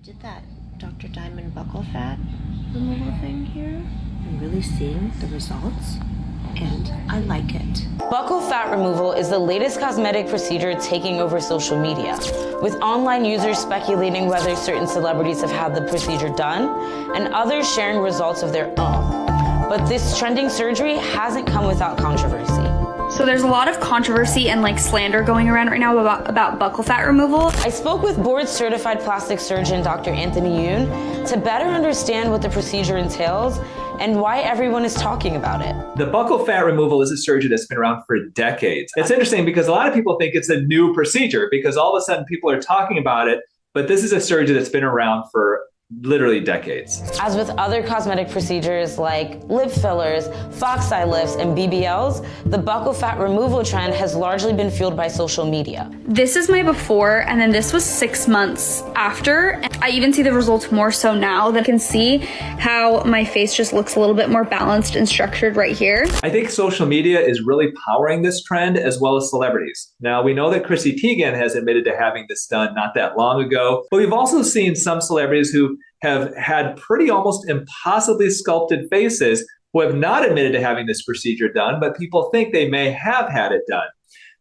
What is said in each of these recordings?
did that Dr. Diamond buccal fat removal thing here. I'm really seeing the results, and I like it. Buccal fat removal is the latest cosmetic procedure taking over social media, with online users speculating whether certain celebrities have had the procedure done, and others sharing results of their own. But this trending surgery hasn't come without controversy. So there's a lot of controversy and slander going around right now about buccal fat removal. I spoke with board-certified plastic surgeon Dr. Anthony Yoon to better understand what the procedure entails and why everyone is talking about it. The buccal fat removal is a surgery that's been around for decades. It's interesting because a lot of people think it's a new procedure because all of a sudden people are talking about it, but this is a surgery that's been around for literally decades. As with other cosmetic procedures like lip fillers, fox eye lifts, and BBLs, the buccal fat removal trend has largely been fueled by social media. This is my before, and then this was 6 months after. I even see the results more so now. That I can see how my face just looks a little bit more balanced and structured right here. I think social media is really powering this trend as well as celebrities. Now, we know that Chrissy Teigen has admitted to having this done not that long ago, but we've also seen some celebrities who have had pretty almost impossibly sculpted faces who have not admitted to having this procedure done, but people think they may have had it done.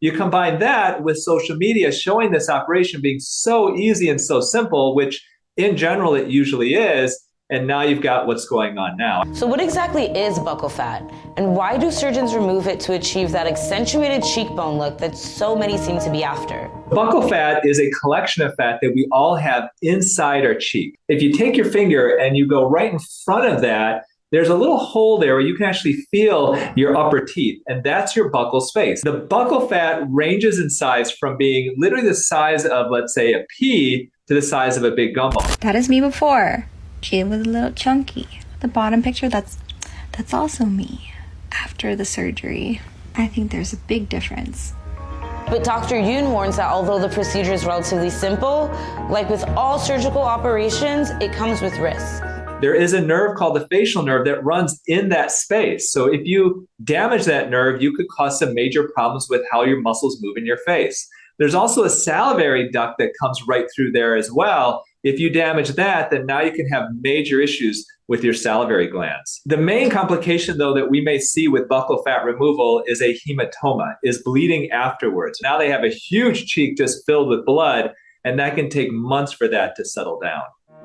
You combine that with social media showing this operation being so easy and so simple, which in general it usually is, and now you've got what's going on now. So what exactly is buccal fat? And why do surgeons remove it to achieve that accentuated cheekbone look that so many seem to be after? Buccal fat is a collection of fat that we all have inside our cheek. If you take your finger and you go right in front of that, there's a little hole there where you can actually feel your upper teeth, and that's your buccal space. The buccal fat ranges in size from being literally the size of, let's say, a pea to the size of a big gumball. That is me before. It was a little chunky. The bottom picture, that's also me after the surgery. I think there's a big difference. But Dr. Yoon warns that although the procedure is relatively simple, like with all surgical operations, it comes with risks. There is a nerve called the facial nerve that runs in that space. So if you damage that nerve, you could cause some major problems with how your muscles move in your face. There's also a salivary duct that comes right through there as well. If you damage that, then now you can have major issues with your salivary glands. The main complication, though, that we may see with buccal fat removal is a hematoma, is bleeding afterwards. Now they have a huge cheek just filled with blood, and that can take months for that to settle down.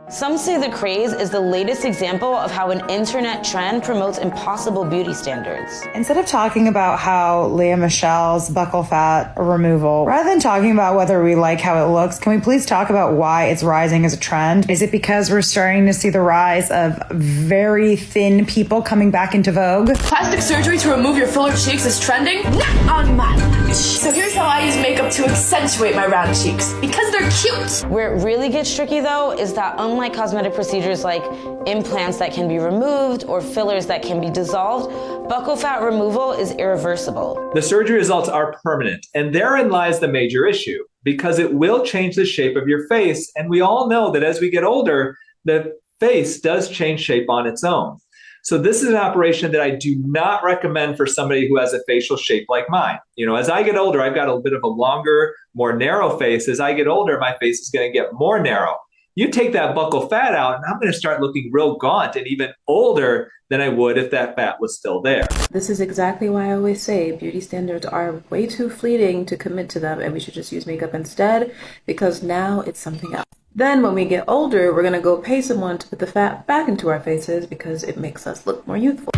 Some say the craze is the latest example of how an internet trend promotes impossible beauty standards. Instead of talking about how Lea Michelle's buccal fat removal, rather than talking about whether we like how it looks, can we please talk about why it's rising as a trend? Is it because we're starting to see the rise of very thin people coming back into vogue? Plastic surgery to remove your filler cheeks is trending? Not on my watch. So here's how I use makeup to accentuate my round cheeks, because they're cute. Where it really gets tricky, though, is that unlike cosmetic procedures like implants that can be removed or fillers that can be dissolved, buccal fat removal is irreversible. The surgery results are permanent, and therein lies the major issue, because it will change the shape of your face, and we all know that as we get older, the face does change shape on its own. So this is an operation that I do not recommend for somebody who has a facial shape like mine. As I get older, I've got a bit of a longer, more narrow face. As I get older, my face is going to get more narrow. You take that buccal fat out, and I'm going to start looking real gaunt and even older than I would if that fat was still there. This is exactly why I always say beauty standards are way too fleeting to commit to them, and we should just use makeup instead, because now it's something else. Then when we get older, we're going to go pay someone to put the fat back into our faces because it makes us look more youthful.